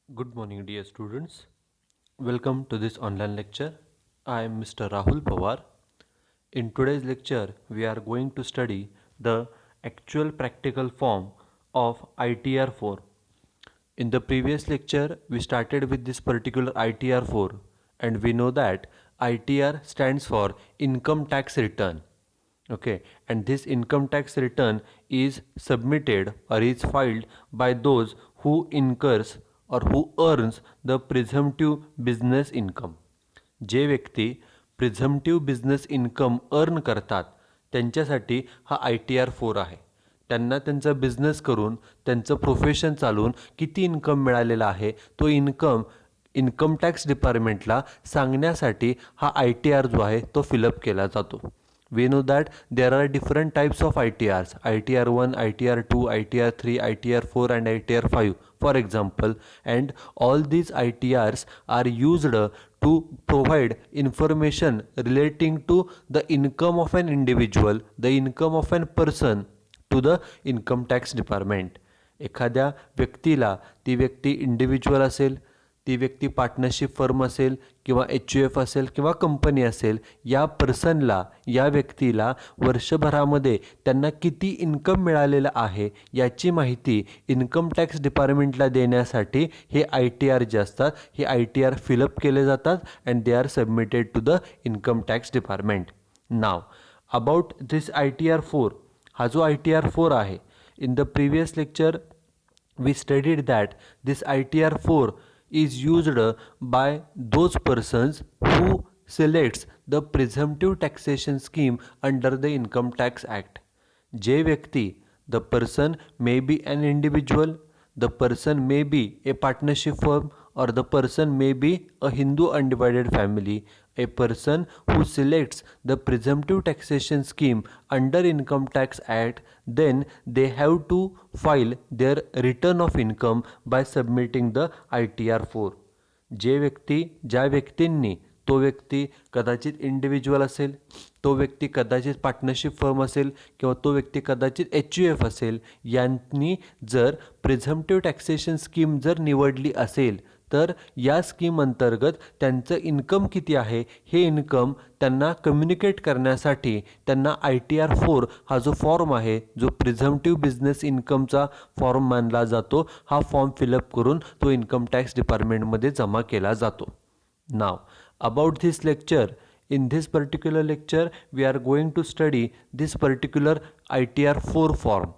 Good morning, dear students. Welcome to this online lecture. I am Mr. Rahul Pawar. In today's lecture, we are going to study the actual practical form of ITR 4. In the previous lecture, we started with this particular ITR 4, and we know that ITR stands for Income Tax Return. Okay, and this income tax return is submitted or is filed by those who incurs or who earns the presumptive business income. जे व्यक्ती प्रिझम्प्टिव्ह business income earn करतात त्यांच्यासाठी हा ITR 4 आहे. त्यांना त्यांचा business करून त्यांचं प्रोफेशन चालवून किती इन्कम मिळालेला आहे तो इन्कम टॅक्स डिपार्टमेंटला सांगण्यासाठी हा ITR जो आहे तो फिलअप केला जातो. We know that there are different types of ITRs: ITR 1, ITR 2, ITR 3, ITR 4 and ITR 5 for example, and all these ITRs are used to provide information relating to the income of an individual, the income of an person to the income tax department. एखाद्या व्यक्तीला ती व्यक्ती individual असेल, ती व्यक्ती partnership firm असेल किंवा HUF असेल किंवा कंपनी असेल, या पर्सनला या व्यक्तीला वर्षभरामध्ये त्यांना किती इन्कम मिळालेलं आहे याची माहिती इन्कम टॅक्स डिपार्टमेंटला देण्यासाठी हे ITR जे असतात हे ITR फिलअप केले जातात and they are submitted to the income tax department. Now about this ITR 4. हा जो ITR 4 आहे, in the previous lecture we studied that this ITR 4 is used by those persons who selects the presumptive taxation scheme under the Income Tax Act. जे व्यक्ती, the person may be an individual, the person may be a partnership firm, or the person may be a Hindu undivided family. A person who selects the presumptive taxation scheme under Income Tax Act, then they have to file their return of income by submitting the ITR 4. जे व्यक्ती, ज्या व्यक्तींनी, तो व्यक्ती कदाचित individual असेल, तो व्यक्ती कदाचित पार्टनरशिप फर्म असेल किंवा तो व्यक्ती कदाचित HUF असेल, यांनी जर प्रिझम्प्टिव्ह टॅक्सेशन स्कीम जर निवडली असेल तर या स्कीम अंतर्गत त्यांचं इन्कम किती आहे हे इन्कम त्यांना कम्युनिकेट करण्यासाठी त्यांना ITR 4 हा जो फॉर्म आहे, जो प्रिझम्प्टिव्ह बिझनेस इन्कमचा फॉर्म मानला जातो, हा फॉर्म फिलअप करून तो इन्कम टॅक्स डिपार्टमेंटमध्ये जमा केला जातो. नाव about this lecture, in this particular lecture we are going to study this particular ITR 4 form.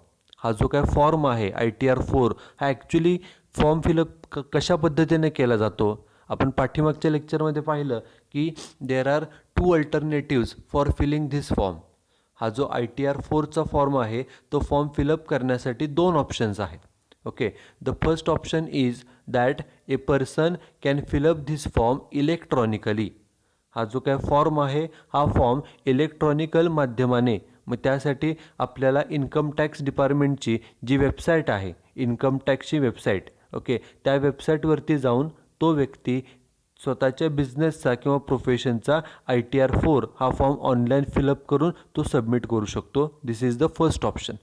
हा जो काय फॉर्म आहे ITR 4 हा ॲक्च्युली फॉर्म फिलअप कशा पद्धतीने केला जातो. आपण पाठीमागच्या लेक्चरमध्ये पाहिलं की there are 2 alternatives for filling this form. हा जो ITR 4चा फॉर्म आहे तो फॉर्म फिलअप करण्यासाठी 2 ऑप्शन्स आहेत. Okay, the first option is that a person can fill up this form electronically. हा जो काय फॉर्म आहे हा फॉर्म इलेक्ट्रॉनिकल माध्यमाने, मग त्यासाठी आपल्याला इन्कम टॅक्स डिपार्टमेंटची जी वेबसाईट आहे, इन्कम टॅक्सची वेबसाईट, ओके, त्या वेबसाईटवरती जाऊन तो व्यक्ती स्वतःच्या बिझनेसचा किंवा प्रोफेशनचा ITR 4 हा फॉर्म ऑनलाईन फिलअप करून तो सबमिट करू शकतो. This is the first option.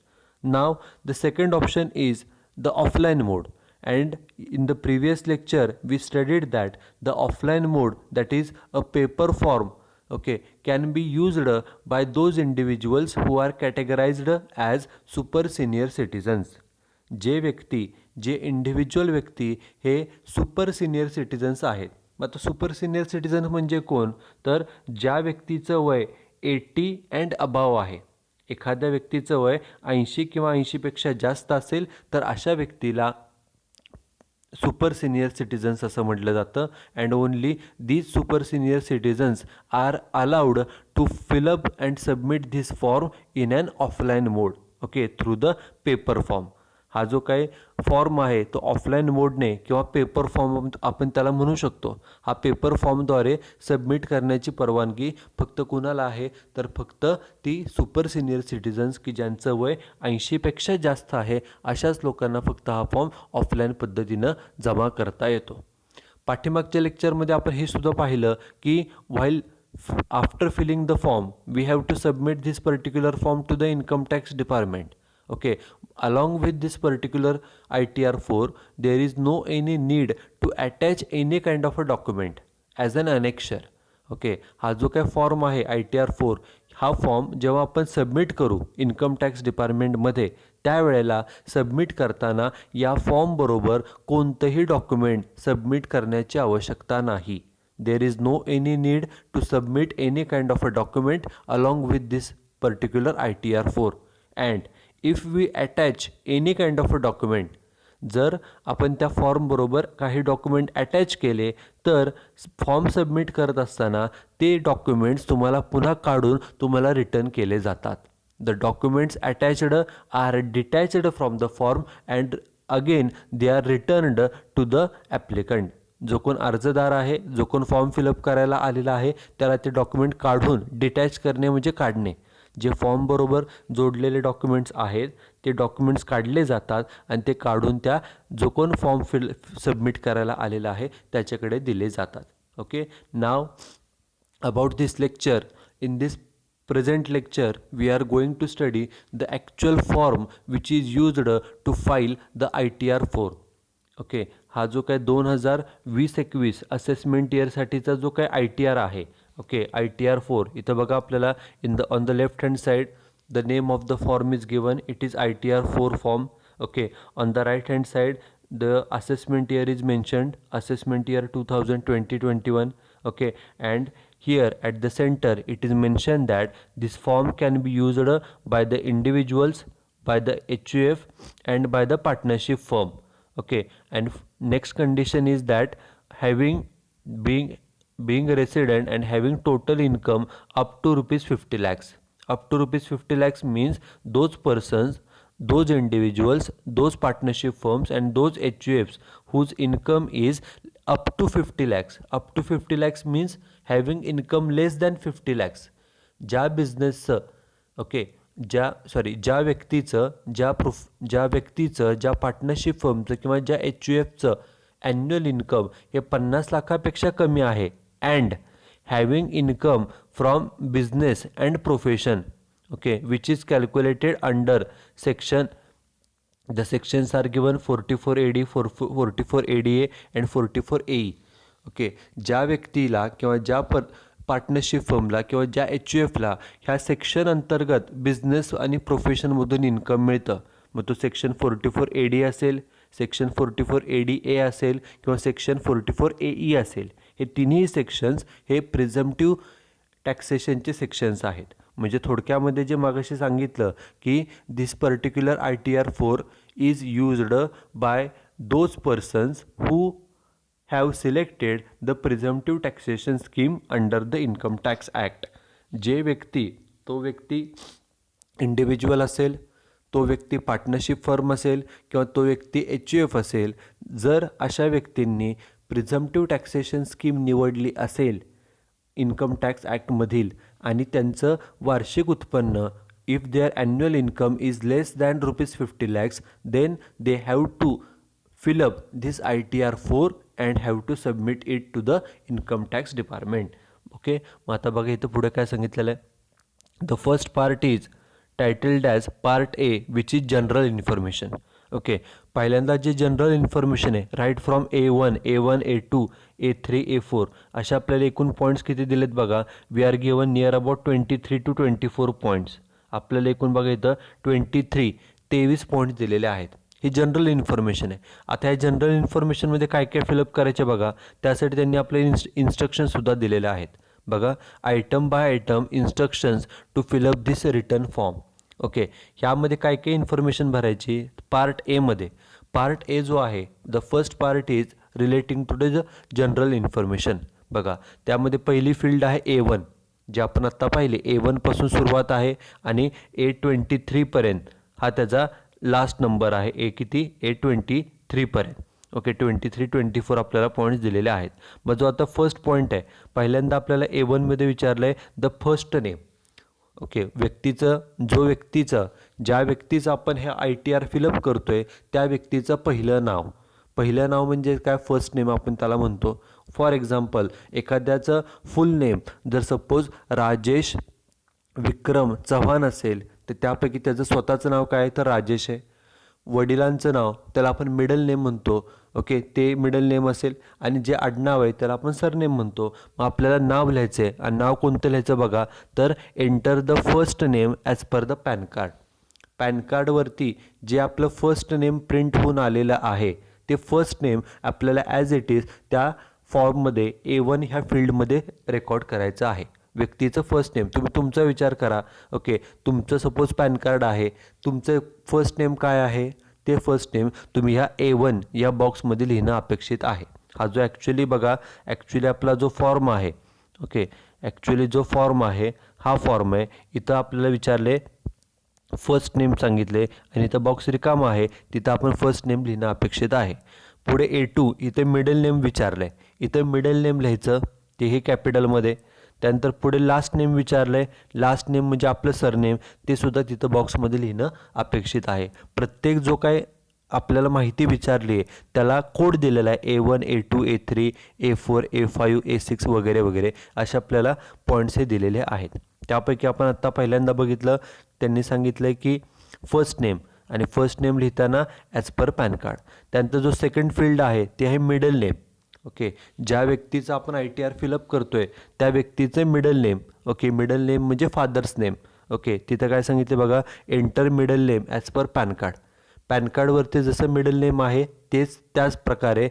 Now the second option is the offline mode, and in the previous lecture we studied that the offline mode, that is a paper form, okay, can be used by those individuals who are categorized as super senior citizens. जे व्यक्ती, जे individual व्यक्ती हे super senior citizens आहेत. आता super senior citizen म्हणजे कोण, तर ज्या व्यक्तीचं वय 80 अँड अबाव आहे. एखाद्या व्यक्तीचं वय 80 किंवा 80पेक्षा जास्त असेल तर अशा व्यक्तीला सुपर सिनियर सिटिझन्स असं म्हटलं जातं. And only these super senior citizens are allowed to fill up and submit this form in an offline mode, okay, through the paper form. हा जो काही फॉर्म आहे तो ऑफलाईन मोडने किंवा पेपर फॉर्म आपण त्याला म्हणू शकतो. हा पेपर फॉर्मद्वारे सबमिट करण्याची परवानगी फक्त कुणाला आहे, तर फक्त ती सुपर सिनियर सिटिझन्स की ज्यांचं वय 80पेक्षा जास्त आहे अशाच लोकांना फक्त हा फॉर्म ऑफलाईन पद्धतीनं जमा करता येतो. पाठीमागच्या लेक्चरमध्ये आपण हे सुद्धा पाहिलं की while after filling the form we have to submit this particular form to the income tax department. Okay, along with this particular ITR4, there is no any need to attach any kind of a document as an annexure. Okay, हा जो काय form आहे ITR4, हा form जेव्हा आपण submit करू income tax डिपार्टमेंटमध्ये, त्यावेळेला सबमिट करताना या फॉर्मबरोबर कोणतंही डॉक्युमेंट सबमिट करण्याची आवश्यकता नाही. There is no any need to submit any kind of a document along with this particular ITR4. And if we attach any kind of a document, जर आपण त्या फॉर्मबरोबर काही डॉक्युमेंट अटॅच केले तर फॉर्म सबमिट करत असताना ते डॉक्युमेंट्स तुम्हाला पुन्हा काढून तुम्हाला रिटर्न केले जातात. The documents attached are detached from the form and again they are returned to the applicant. जो कोण अर्जदार आहे, जो कोण फॉर्म फिलअप करायला आलेला आहे, त्याला ते डॉक्युमेंट काढून डिटॅच करणे म्हणजे काढणे. जे फॉर्मबरोबर जोडलेले डॉक्युमेंट्स आहेत ते डॉक्युमेंट्स काढले जातात आणि ते काढून त्या जो कोण फॉर्म सबमिट करायला आलेला आहे त्याच्याकडे दिले जातात. Okay, now about this lecture. In this present lecture we are going to study the actual form which is used to file the ITR4. Okay, हा जो काय 2020-21 असेसमेंट इयरसाठीचा जो काय ITR आहे, ओके, ITR4, इथं बघा आपल्याला on the left hand side the name of the form is given, it is ITR4 form. Okay, on the right hand side the assessment year is mentioned, assessment year 2020-21. Okay, and here at the center it is mentioned that this form can be used by the individuals, by the HUF and by the partnership firm. Okay, and next condition is that having being a resident and having total income up to rupees 50 lakhs. Up to rupees 50 lakhs means those persons, those individuals, those partnership firms and those HUFs whose income is up to 50 lakhs. Up to 50 lakhs means having income less than 50 lakhs. ज्या बिझनेसचं, okay, ज्या व्यक्तीचं ज्या partnership फर्मचं किंवा ज्या HUFचं annual income हे 50 लाखापेक्षा कमी आहे and having income from business and profession, okay, which is calculated under section, the sections are given 44AD, 44ADA and 44AE. Okay, ज्या व्यक्तीला किंवा ज्या पार्टनरशिप फर्मला किंवा ज्या HUFला ह्या सेक्शन अंतर्गत बिझनेस आणि प्रोफेशनमधून इन्कम मिळतं, मग तो सेक्शन 44AD असेल, सेक्शन 44ADA असेल किंवा सेक्शन 44AE असेल, हे तिन्ही सेक्शन्स हे प्रिझम्प्टिव्ह टॅक्सेशनचे सेक्शन्स आहेत. म्हणजे थोडक्यामध्ये जे मागाशी सांगितलं की this particular ITR4 is used by those persons who have selected the presumptive taxation scheme under the income tax act. तो व्यक्ती इंडिव्हिज्युअल असेल, तो व्यक्ती पार्टनरशिप फर्म असेल किंवा तो व्यक्ती HUF असेल, जर अशा व्यक्तींनी प्रिझम्प्टिव्ह टॅक्सेशन स्कीम निवडली असेल इन्कम टॅक्स ॲक्टमधील आणि त्यांचं वार्षिक उत्पन्न if their annual income is less than ₹50 lakhs, then they have to fill up this ITR4 and have to submit it to the income tax department. Okay, मग आता बघा इथं पुढे काय सांगितलेलं आहे. The first part is titled as part A which is general information. Okay, पहिल्यांदा जे जनरल इन्फॉर्मेशन आहे, right from A1, A2, A3, A4 अशा आपल्याला एकूण पॉईंट्स किती दिलेत बघा. We are given near about 23 to 24 points. आपल्याला एकूण बघा इथं 23 पॉईंट्स दिलेले आहेत. ही जनरल इन्फॉर्मेशन आहे. आता ह्या जनरल इन्फॉर्मेशनमध्ये काय काय फिलअप करायचे बघा, त्यासाठी त्यांनी आपले इन्स्ट्रक्शनसुद्धा दिलेले आहेत. बघा, item by item instructions to fill up this return form. Okay, ह्यामध्ये काय काय इन्फॉर्मेशन भरायची. पार्ट एमध्ये, पार्ट ए जो आहे, the first part is relating to the general information. बघा, त्यामध्ये पहिली फील्ड आहे A1, जे आपण आत्ता पाहिले. A1पासून सुरुवात आहे आणि A23 पर्यंत हा त्याचा लास्ट नंबर आहे. A23 पर्यंत. ओके, 23-24 आपल्याला पॉईंट्स दिलेले आहेत. मग जो आता फर्स्ट पॉईंट आहे, पहिल्यांदा आपल्याला A1मध्ये विचारलं आहे द फर्स्ट नेम. ओके, ज्या व्यक्तीचं आपण हे ITR फिलअप करतो आहे त्या व्यक्तीचं पहिलं नाव म्हणजे काय, फर्स्ट नेम आपण त्याला म्हणतो. फॉर एक्झाम्पल, एखाद्याचं फुल नेम जर सपोज राजेश विक्रम चव्हाण असेल तर त्यापैकी त्याचं स्वतःचं नाव काय आहे तर राजेश आहे. वडिलांचं नाव त्याला आपण मिडल नेम म्हणतो. ओके, ते मिडल नेम असेल आणि जे आडनाव आहे त्याला आपण सरनेम म्हणतो. मग आपल्याला नाव लिहायचं आहे आणि नाव कोणतं लिहायचं बघा, तर enter the first name as per the PAN card. PAN कार्डवरती जे आपलं फर्स्ट नेम प्रिंट होऊन आलेलं आहे ते फर्स्ट नेम आपल्याला ॲज इट इज त्या फॉर्ममध्ये A1 ह्या फील्डमध्ये रेकॉर्ड करायचं आहे. व्यक्तीचं फर्स्ट नेम, तुम्ही तुमचा विचार करा. ओके, तुमचं सपोज पॅन कार्ड आहे, तुमचं फर्स्ट नेम काय आहे, ते फर्स्ट नेम तुम्ही ह्या A1 या बॉक्समध्ये लिहिणं अपेक्षित आहे. हा जो ॲक्च्युली आपला जो फॉर्म आहे, ओके, ॲक्च्युली जो फॉर्म आहे हा फॉर्म आहे. इथं आपल्याला विचारले फर्स्ट नेम सांगितले आणि इथं बॉक्स रिकामा आहे, तिथं आपण फर्स्ट नेम लिहिणं अपेक्षित आहे. पुढे A2 इथे मिडल नेम विचारलं आहे, इथं मिडल नेम लिहायचं, तेही कॅपिटलमध्ये. त्यानंतर पुढे लास्ट नेम विचारलं आहे, लास्ट नेम म्हणजे आपलं सरनेम, ते सुद्धा तिथं बॉक्समध्ये लिहिणं अपेक्षित आहे. प्रत्येक जो काय आपल्याला माहिती विचारली आहे त्याला कोड दिलेला आहे, A1 A2 A3 A4 A5 A6 वगैरे वगैरे असे आपल्याला पॉईंट्स हे दिलेले आहेत. त्यापैकी आपण आत्ता पहिल्यांदा बघितलं, त्यांनी सांगितलं आहे की फर्स्ट नेम, आणि फर्स्ट नेम लिहिताना ॲज पर पॅन कार्ड. त्यानंतर जो सेकंड फील्ड आहे ते आहे मिडल नेम. ओके, ज्या व्यक्तीचं आपण ITR फिलअप करतो आहे त्या व्यक्तीचे middle name. Okay, middle name म्हणजे फादर्स नेम. ओके, तिथं काय सांगितलं बघा, enter middle name as per PAN card. PAN कार्डवरती जसं मिडल नेम आहे त्याच प्रकारे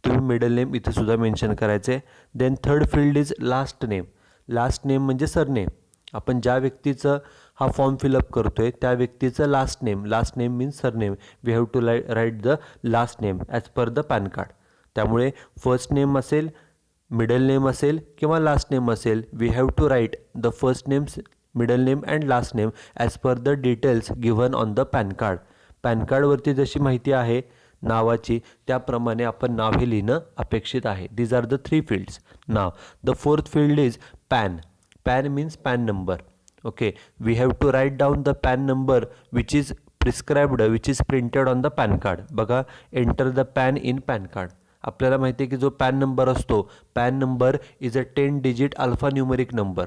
तुम्ही मिडल नेम इथं सुद्धा मेन्शन करायचे. Then third field is last name. Last name म्हणजे सरनेम. आपण ज्या व्यक्तीचं हा फॉर्म फिलअप करतो आहे त्या व्यक्तीचं last name means surname. We have to write the last name as per the PAN card. त्यामुळे फर्स्ट नेम असेल, मिडल नेम असेल किंवा लास्ट नेम असेल, we have to write the first names, middle name and last name as per the details given on the PAN card. PAN कार्डवरती जशी माहिती आहे नावाची त्याप्रमाणे आपण नाव हे लिहिणं अपेक्षित आहे. These are the 3 fields. Now the fourth field is PAN. PAN means PAN number. Okay, we have to write down the PAN number which is prescribed, which is printed on the PAN card. बघा, enter the PAN in PAN card. आपल्याला माहिती आहे की जो PAN number असतो, PAN number is a 10 digit alphanumeric number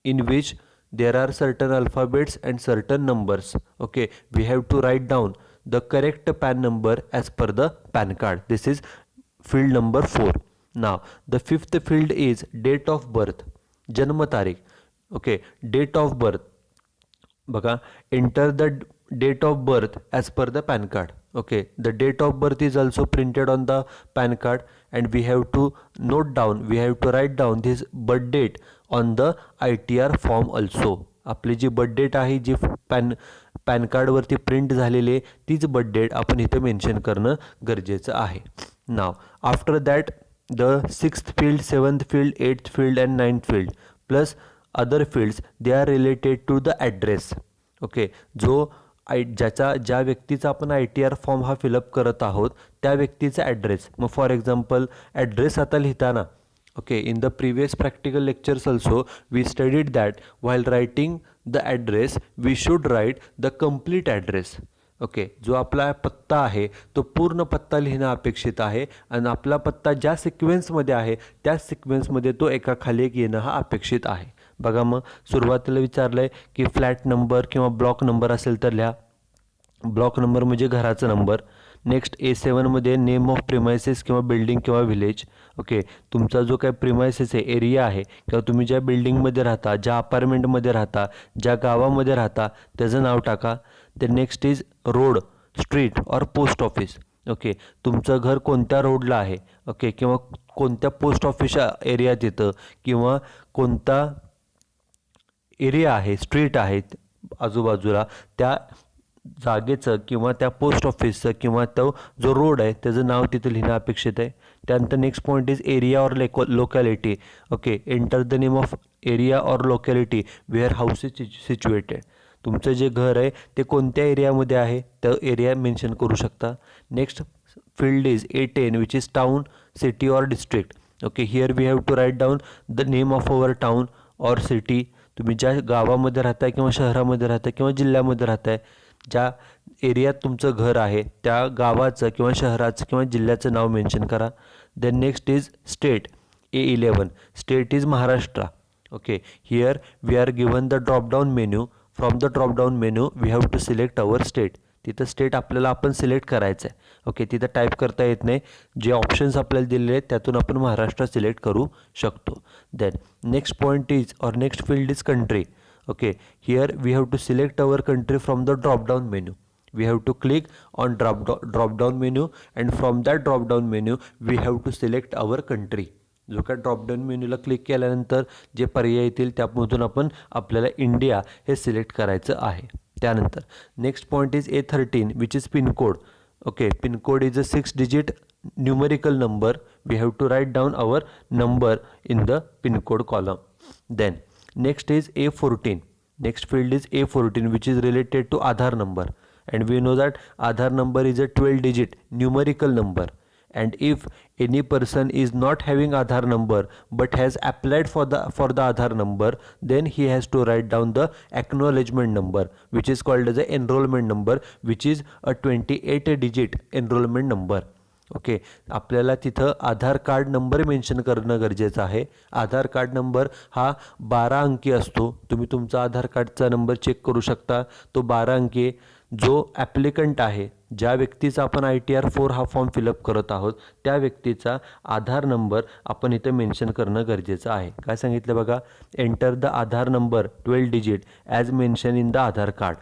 in which there are certain alphabets and certain numbers. Okay, we have to write down the correct PAN number as per the PAN card. This is field number 4. Now the fifth field is date of birth, जन्म तारीख. Okay, date of birth. बघा, enter the date of birth as per the PAN card. Okay, the date of birth is also printed on the PAN card and we have to write down this birth date on the ITR form also. आपली जी birth date आहे, जी pan कार्डवरती print झालेली आहे, तीच birth date आपण इथं mention करणं गरजेचं आहे. Now after that the 6th field, 7th field, 8th field and 9th field plus other fields, they are related to the address. Okay, ज्या व्यक्तीचा आपण ITR फॉर्म हा फिलअप करत आहोत त्या व्यक्तीचा ॲड्रेस. मग फॉर एक्झाम्पल ॲड्रेस आता लिहिताना, okay, in the previous practical lectures also we studied that while writing the address we should write the complete address. Okay, जो आपला पत्ता आहे तो पूर्ण पत्ता लिहिणं अपेक्षित आहे आणि आपला पत्ता ज्या सिक्वेन्समध्ये आहे त्याच सिक्वेन्समध्ये तो एकाखाली एक येणं हा अपेक्षित आहे. बघा, मग सुरुवातीला विचारलं आहे की फ्लॅट नंबर किंवा ब्लॉक नंबर असेल तर लिहा. ब्लॉक नंबर म्हणजे घराचा नंबर. नेक्स्ट A7मध्ये नेम ऑफ प्रिमायसेस किंवा बिल्डिंग किंवा विलेज. ओके, तुमचा जो काय प्रिमायसेस आहे, एरिया आहे, किंवा तुम्ही ज्या बिल्डिंगमध्ये राहता, ज्या अपार्टमेंटमध्ये राहता, ज्या गावामध्ये राहता त्याचं नाव टाका. ते नेक्स्ट इज रोड, स्ट्रीट और पोस्ट ऑफिस. ओके, तुमचं घर कोणत्या रोडला आहे, ओके, किंवा कोणत्या पोस्ट ऑफिस एरियात येतं, किंवा कोणता एरिया आहे, स्ट्रीट आहेत आजूबाजूला, त्या जागेचं किंवा त्या पोस्ट ऑफिसचं किंवा तो जो रोड आहे त्याचं नाव तिथं लिहिणं अपेक्षित आहे. त्यानंतर next point is area or locality. Okay, enter the name of area or locality where house is situated. तुमचं जे घर आहे ते कोणत्या एरियामध्ये आहे त्या एरिया मेन्शन करू शकता. Next field is A10 which is town, city or district. Okay, here we have to write down the name of our town or city. तुम्ही ज्या गावामध्ये राहताय किंवा शहरामध्ये राहताय किंवा जिल्ह्यामध्ये राहताय, ज्या एरियात तुमचं घर आहे त्या गावाचं किंवा शहराचं किंवा जिल्ह्याचं नाव मेन्शन करा. Then next is state, A11. State is Maharashtra. Okay, here we are given the drop down menu from the drop down menu we have to select our state. तिथं स्टेट आपल्याला आपण सिलेक्ट करायचं आहे. ओके, तिथं type करता येत नाही. जे ऑप्शन्स आपल्याला दिलेले आहेत त्यातून आपण महाराष्ट्र सिलेक्ट करू शकतो. Then next point is or next field is country. Okay, here we have to select our country from the drop down menu. We have to click on drop down menu, and from that drop down menu we have to select our country. जो काय drop down मेन्यूला click केल्यानंतर जे पर्याय येतील त्यामधून आपण आपल्याला India हे सिलेक्ट करायचं आहे. त्यानंतर next point is A13 which is pincode. Okay, pincode is a 6 digit numerical number. We have to write down our number in the pin code column. Then next is A14. Next field is A14 which is related to Aadhaar number, and we know that Aadhaar number is a 12 digit numerical number, and if any person is not having Aadhaar number but has applied for the Aadhaar number, then he has to write down the acknowledgement number which is called as a enrollment number, which is a 28 digit enrollment number. Okay, आपल्याला तिथं आधार card number mention करणं गरजेचं आहे. आधार card number हा 12 अंकी असतो. तुम्ही तुमचा आधार कार्डचा नंबर चेक करू शकता. तो 12 अंकी. जो ॲप्लिकंट आहे, ज्या व्यक्तीचा आपण ITR-4 हा फॉर्म फिलअप करत आहोत, त्या व्यक्तीचा आधार नंबर आपण इथं मेन्शन करणं गरजेचं आहे. काय सांगितलं बघा, enter the Aadhaar number 12 digit as mention in the Aadhaar card.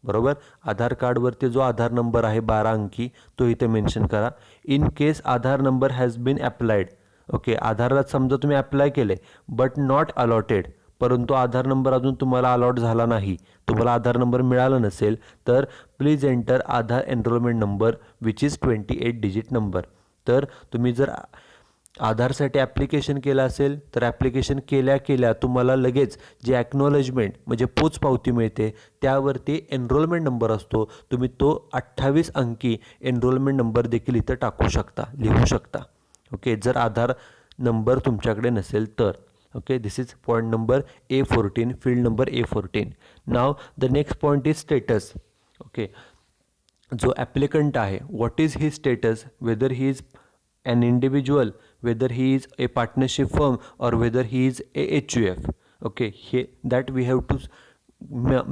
बरोबर, आधार कार्डवरती जो आधार नंबर आहे 12 अंकी तो इथे मेन्शन करा. In case Aadhaar number has been applied. Okay, आधारला समजा तुम्ही ॲप्लाय केले बट नॉट अलॉटेड, परंतु आधार नंबर अजून तुम्हाला अलॉट झाला नाही, तुम्हाला आधार नंबर मिळाला नसेल, तर please enter Aadhaar enrolment number which is 28 digit number. तर तुम्ही जर आधारसाठी ॲप्लिकेशन केलं असेल तर ॲप्लिकेशन केल्या तुम्हाला लगेच जे ॲक्नॉलेजमेंट म्हणजे पोचपावती मिळते त्यावरती एनरोलमेंट नंबर असतो. तुम्ही तो 28 अंकी एनरोलमेंट नंबर देखील इथं टाकू शकता, लिहू शकता. ओके, जर आधार नंबर तुमच्याकडे नसेल तर. Okay, this is point number A14, field number A14. Now the next point is status. Okay, जो ॲप्लिकंट आहे, what is he status, weather he is an individual, whether he is a partnership firm or whether he is a HUF. Okay, that we have to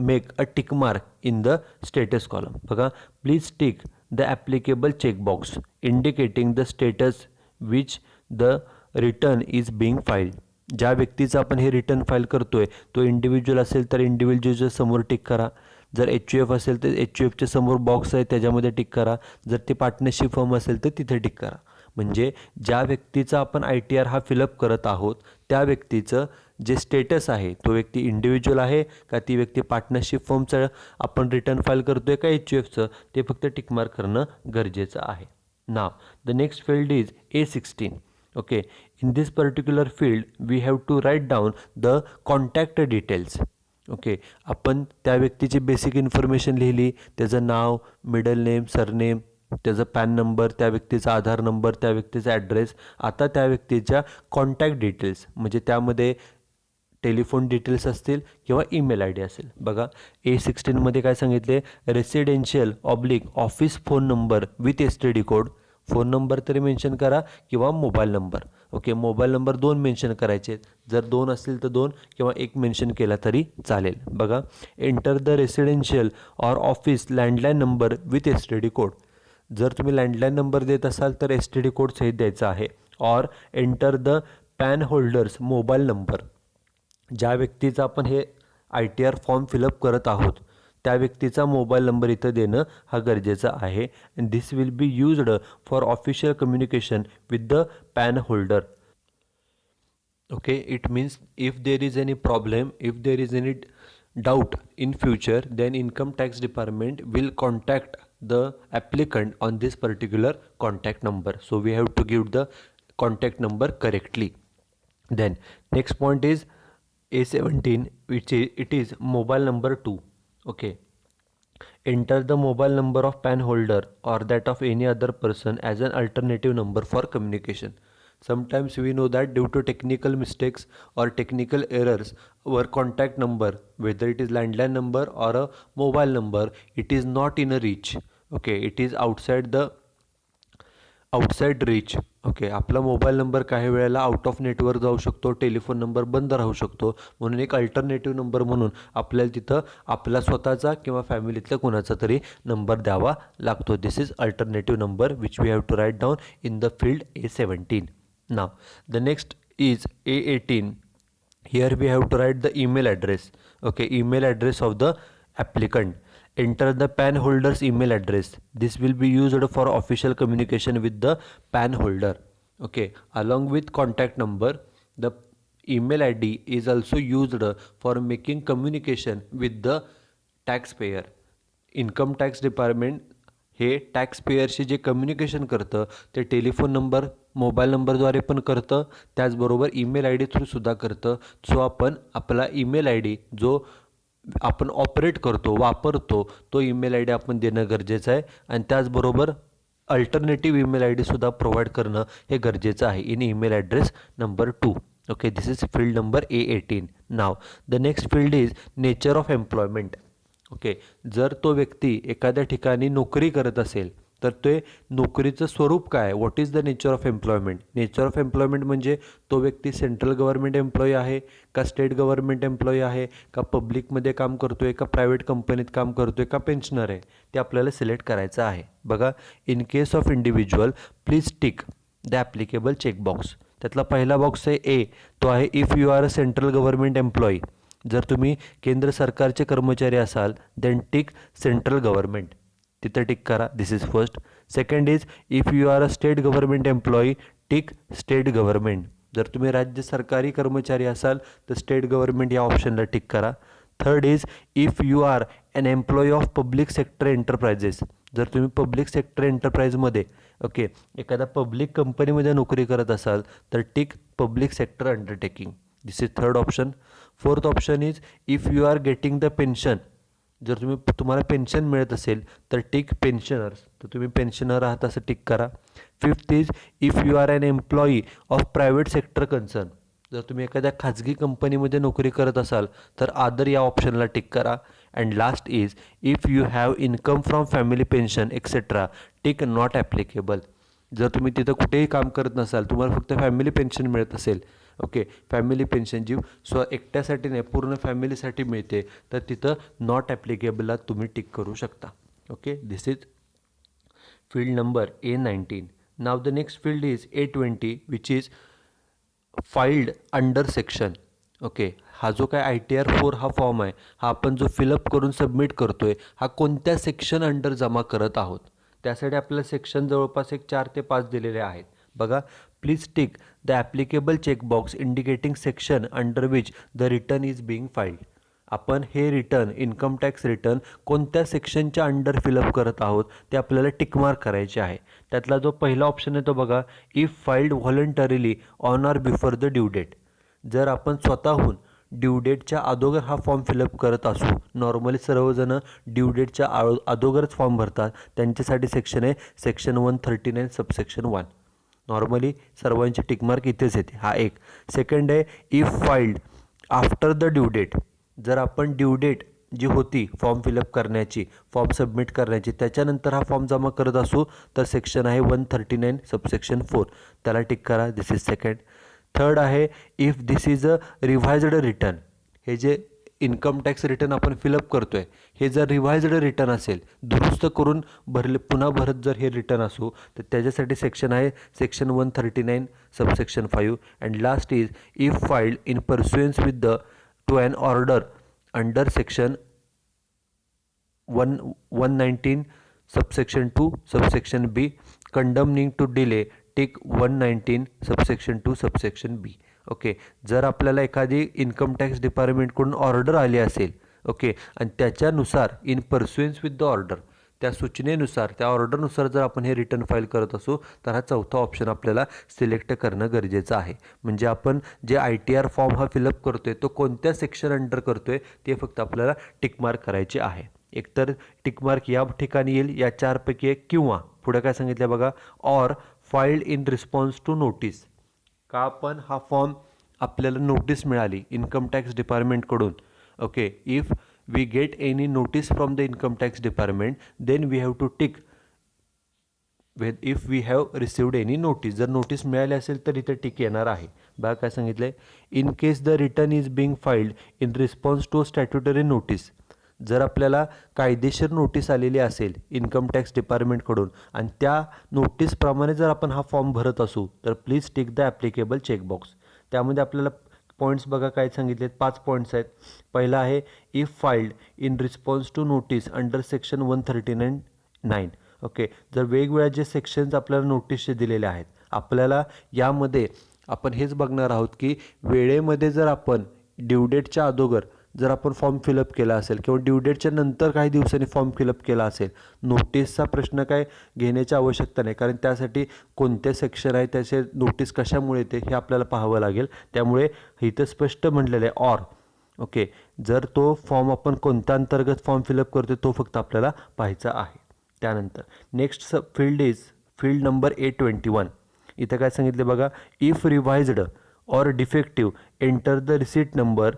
make a tick mark in the status column. बघा, please tick the applicable checkbox indicating the status which the return is being filed. ज्या व्यक्तीचा आपण हे return file करतोय तो individual असेल तर इंडिव्हिज्युअलच्या समोर टिक करा. जर HUF असेल तर HUFच्या समोर बॉक्स आहे त्याच्यामध्ये टिक करा. जर ते पार्टनरशिप फर्म असेल तर तिथे टिक करा. म्हणजे ज्या व्यक्तीचा आपण ITR हा फिलअप करत आहोत त्या व्यक्तीचं जे स्टेटस आहे, तो व्यक्ती इंडिव्हिज्युअल आहे का ती व्यक्ती पार्टनरशिप फर्मचं आपण रिटर्न फाईल करतोय का HUFचं, ते फक्त टिकमार्क करणं गरजेचं आहे. Now the next field is A16. Okay, in this particular field we have to write down the contact details. Okay, आपण त्या व्यक्तीची बेसिक इन्फॉर्मेशन लिहिली, त्याचं नाव, मिडल नेम, सरनेम, त्याचा पॅन नंबर, त्या व्यक्तीचा आधार नंबर, त्या व्यक्तीचा ॲड्रेस. आता त्या व्यक्तीच्या कॉन्टॅक्ट डिटेल्स म्हणजे त्यामध्ये टेलिफोन डिटेल्स असतील किंवा ईमेल ID असेल. बघा, A16मध्ये काय सांगितले, residential office phone number with STD code. Phone number तरी मेन्शन करा किंवा mobile number. Okay, mobile number 2 mention करायचे. जर 2 असतील तर 2 किंवा 1 मेन्शन केला तरी चालेल. बघा, enter the residential or office landline number with STD code. जर तुम्ही लँडलाईन नंबर देत असाल तर STD कोड सहित द्यायचा आहे. Or enter the pan holders mobile number. ज्या व्यक्तीचा आपण हे ITR फॉर्म फिलअप करत आहोत त्या व्यक्तीचा मोबाईल नंबर इथं देणं हा गरजेचं आहे. And this will be used for official communication with the pan holder. Okay, it means if there is any problem, if there is any doubt in future, then income tax department will contact the applicant on this particular contact number. So we have to give the contact number correctly. Then next point is A17, which is mobile number 2. Okay, enter the mobile number of PAN holder or that of any other person as an alternative number for communication. Sometimes we know that due to technical mistakes or technical errors, our contact number, whether it is landline number or a mobile number, it is not in a reach. Okay, it is outside reach okay, आपला mobile number काही वेळेला out of नेटवर जाऊ शकतो, telephone number बंद राहू शकतो, म्हणून एक अल्टरनेटिव्ह नंबर म्हणून आपल्याला तिथं आपला स्वतःचा किंवा फॅमिलीतल्या कुणाचा तरी नंबर द्यावा लागतो. This is alternative number which we have to write down in the field A17. Now the next is A18. Here we have to write the email address. Okay, email address of the applicant. Enter the PAN holder's email address. This will be used for official communication with the PAN holder. Okay, along with contact number, the email ID is also used for making communication with the taxpayer. Income tax department हे tax पेयरशी जे communication करतं ते telephone number mobile नंबरद्वारे पण करतं, त्याचबरोबर email I D थ्रूसुद्धा करतं. So आपण आपला ईमेल आय डी जो आपण ऑपरेट करतो वापरतो तो ईमेल आय डी आपण देणं गरजेचं आहे आणि त्याचबरोबर अल्टरनेटिव्ह ईमेल आय डीसुद्धा प्रोव्हाइड करणं हे गरजेचं आहे in email address number 2. Okay, this is field number A18. Now the next field is nature of employment. Okay, जर तो व्यक्ती एखाद्या ठिकाणी नोकरी करत असेल तर ते नोकरीचं स्वरूप काय, what is the nature of employment. Nature of employment म्हणजे तो व्यक्ती सेंट्रल गव्हर्नमेंट एम्प्लॉई आहे का स्टेट गव्हर्नमेंट एम्प्लॉई आहे का पब्लिकमध्ये काम करतो आहे का प्रायव्हेट कंपनीत काम करतो आहे का पेन्शनर आहे, ते आपल्याला सिलेक्ट करायचं आहे. बघा, in case of individual please tick the applicable checkbox. त्यातला पहिला बॉक्स आहे ए, तो आहे if you are a central government employee. जर तुम्ही केंद्र सरकारचे कर्मचारी असाल देन टिक सेंट्रल गव्हर्नमेंट, तिथं टिक करा. This is first. Second is if you are a state government employee tick state government. जर तुम्ही राज्य सरकारी कर्मचारी असाल तर स्टेट गव्हर्नमेंट या ऑप्शनला टिक करा. Third is if you are an employee of public sector enterprises. जर तुम्ही पब्लिक सेक्टर एंटरप्राइजमध्ये ओके एखाद्या पब्लिक कंपनीमध्ये नोकरी करत असाल तर tick public sector undertaking. This is third option. Fourth option is if you are getting the pension. जर तुम्हाला पेन्शन मिळत असेल तर टिक पेन्शनर्स, तर तुम्ही पेन्शनर आहात असं टिक करा. Fifth is if you are an employee of private sector concern. जर तुम्ही एखाद्या खाजगी कंपनीमध्ये नोकरी करत असाल तर आदर या ऑप्शनला टिक करा. And last is if you have income from family pension etcetera tick not applicable. जर तुम्ही तिथं कुठेही काम करत नसाल, तुम्हाला फक्त फॅमिली पेन्शन मिळत असेल, ओके फॅमिली पेन्शन जी एकट्यासाठी नाही पूर्ण फॅमिलीसाठी मिळते, तर तिथं नॉट ॲप्लिकेबलला तुम्ही टिक करू शकता. Okay, this is field number A19. Now the next field is A20 which is filed under section. Okay, हा जो काय ITR 4 हा फॉर्म आहे हा आपण जो फिलअप करून सबमिट करतोय हा कोणत्या सेक्शन अंडर जमा करत आहोत, त्यासाठी आपल्याला सेक्शन जवळपास एक 4 ते 5 दिलेले आहेत. बघा, please tick the applicable checkbox indicating section under which the return is being filed. आपण हे रिटर्न इन्कम टॅक्स रिटर्न कोणत्या सेक्शनच्या अंडर फिलअप करत आहोत ते आपल्याला टिकमार्क करायचे आहे. त्यातला जो पहिला ऑप्शन आहे तो बघा, if filed voluntarily on or before the due date. जर आपण स्वतःहून ड्यू डेटच्या अगोदर हा फॉर्म फिलअप करत असू, नॉर्मली सर्वजण ड्यू डेटच्या अगोदरच फॉर्म भरतात, त्यांच्यासाठी सेक्शन आहे सेक्शन 139 सबसेक्शन 1. नॉर्मली सर्वांची टिकमार्क इथेच येते, हा एक. सेकंड आहे if filed after the due date. जर आपण ड्यू डेट जी होती फॉर्म फिलअप करण्याची फॉर्म सबमिट करण्याची त्याच्यानंतर हा फॉर्म जमा करत असू तर सेक्शन आहे 139 सबसेक्शन 4, त्याला टिक करा. This is second. थर्ड आहे if this is a revised return. हे जे इन्कम टॅक्स रिटर्न आपण फिलअप करतोय हे जर रिव्हाइज्ड रिटर्न असेल, दुरुस्त करून पुन्हा भरत जर हे रिटर्न असू तर त्याच्यासाठी सेक्शन आहे section 139 subsection 5. And last is if filed in pursuance with the to an order under section 119 subsection 2 subsection B condemning to delay tick 119 subsection 2 subsection B. Okay, जर आपल्याला एखादी इन्कम टॅक्स डिपार्टमेंटकडून ऑर्डर आली असेल okay आणि त्याच्यानुसार in pursuance with the order, त्या सूचनेनुसार त्या ऑर्डरनुसार जर आपण हे रिटर्न फाईल करत असू तर हा चौथा ऑप्शन आपल्याला सिलेक्ट करणं गरजेचं आहे. म्हणजे आपण जे ITR फॉर्म हा फिलअप करतोय तो कोणत्या सेक्शन अंडर करतोय ते फक्त आपल्याला टिकमार्क करायचे आहे. एकतर टिकमार्क या ठिकाणी येईल या 4पैकी एक, किंवा पुढे काय सांगितलं बघा, or filed in response to notice. का आपण हा फॉर्म आपल्याला नोटीस मिळाली इन्कम टॅक्स डिपार्टमेंटकडून, okay if we get any notice from the income tax department then we have to tick if we have received any notice, जर notice मिळाली असेल तर इथे टिक येणार आहे. बघा काय सांगितलं आहे, in case the return is being filed in response to statutory notice. जर आपल्याला कायदेशीर नोटीस आलेली असेल इन्कम टॅक्स डिपार्टमेंटकडून आणि त्या नोटीसप्रमाणे जर आपण हा फॉर्म भरत असू तर please tick the applicable checkbox. त्यामध्ये आपल्याला पॉईंट्स बघा काय सांगितलेत, 5 पॉईंट्स आहेत. पहिला आहे if filed in response to notice under section 139. Okay, जर वेगवेगळ्या जे सेक्शन्स आपल्याला नोटीसचे दिलेले आहेत, आपल्याला यामध्ये आपण हेच बघणार आहोत की वेळेमध्ये जर आपण ड्यू डेटच्या अगोदर जर आपण फॉर्म फिलअप केला असेल किंवा ड्यू डेटच्या नंतर काही दिवसांनी फॉर्म फिलअप केला असेल, नोटीसचा प्रश्न काय घेण्याची आवश्यकता नाही, कारण त्यासाठी कोणते सेक्शन आहे, त्याचे नोटीस कशामुळे येते हे आपल्याला पाहावं लागेल. त्यामुळे इथं स्पष्ट म्हटलेलं आहे ऑर. ओके, जर तो फॉर्म आपण कोणत्या अंतर्गत फॉर्म फिलअप करतो तो फक्त आपल्याला पाहायचा आहे. त्यानंतर next field is field number A21. इथं काय सांगितले बघा, if revised or defective enter the receipt number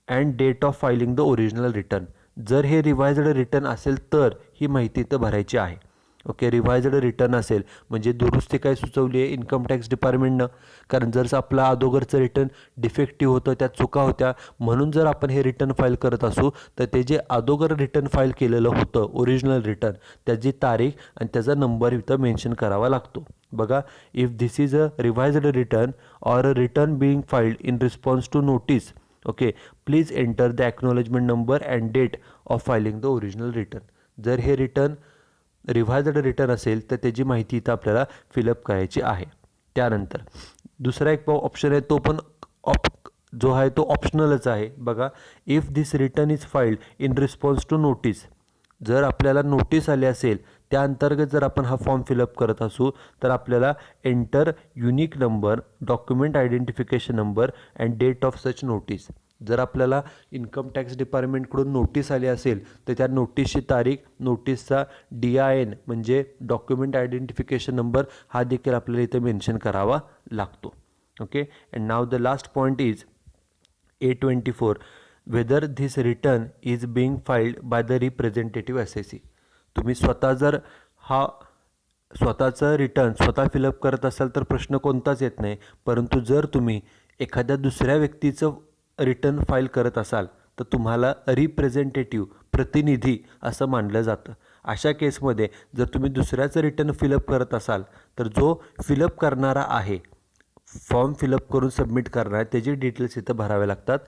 and date of filing the original return. जर हे रिवाइज्ड रिटर्न असेल तर ही माहिती इथं भरायची आहे. ओके, रिवाइज्ड रिटर्न असेल म्हणजे दुरुस्ती काय सुचवली आहे इन्कम टॅक्स डिपार्टमेंटनं, कारण जर आपला अगोदरचं रिटर्न डिफेक्टिव्ह होतं, त्यात चुका होत्या, म्हणून जर आपण हे रिटर्न फाईल करत असू तर ते जे अगोदर रिटर्न फाईल केलेलं होतं ओरिजिनल रिटर्न, त्याची तारीख आणि त्याचा नंबर इथं मेन्शन करावा लागतो. बघा, if this is a revised return or a return being filed in response to notice, okay, please enter the acknowledgement number and date of filing the original return. जर हे रिटर्न रिवाइज्ड रिटर्न असेल तर त्याची माहिती इथं आपल्याला fill up करायची आहे. त्यानंतर दुसरा एक ऑप्शन आहे, तो पण जो आहे तो ऑप्शनलच आहे. बघा, if this return is filed in response to notice. जर आपल्याला नोटीस आली असेल त्या अंतर्गत जर आपण हा फॉर्म फिलअप करत असू तर आपल्याला enter unique number, document identification number and date of such notice. जर आपल्याला इन्कम टॅक्स डिपार्टमेंटकडून नोटीस आली असेल तर त्या नोटीसची तारीख, नोटीसचा DIN म्हणजे डॉक्युमेंट आयडेंटिफिकेशन नंबर हा देखील आपल्याला इथे मेन्शन करावा लागतो. Okay, and now the last point is A24. Whether this return is being filed by the representative SSE. तुम्ही स्वतः जर हा स्वतःचं रिटर्न स्वतः फिलअप करत असाल तर प्रश्न कोणताच येत नाही, परंतु जर तुम्ही एखाद्या दुसऱ्या व्यक्तीचं रिटर्न फाईल करत असाल तर तुम्हाला रिप्रेझेंटेटिव्ह, प्रतिनिधी असं मानलं जातं. अशा केसमध्ये जर तुम्ही दुसऱ्याचं रिटर्न फिलअप करत असाल तर जो फिलअप करणारा आहे, फॉर्म फिलअप करून सबमिट करणार, त्याचे डिटेल्स इथं भरावे लागतात.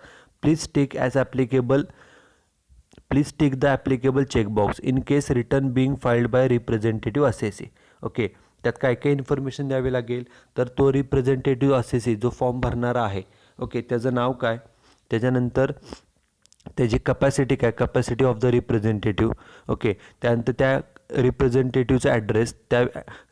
Please tick the applicable checkbox in case return being filed by representative SSE. Okay, त्यात काय काय इन्फॉर्मेशन द्यावी लागेल तर तो रिप्रेझेंटेटिव्ह SSE जो फॉर्म भरणारा आहे, ओके, त्याचं नाव काय, त्याच्यानंतर त्याची कपॅसिटी काय, capacity of the representative. Okay, त्यानंतर त्या रिप्रेझेंटेटिव्हचा ॲड्रेस, त्या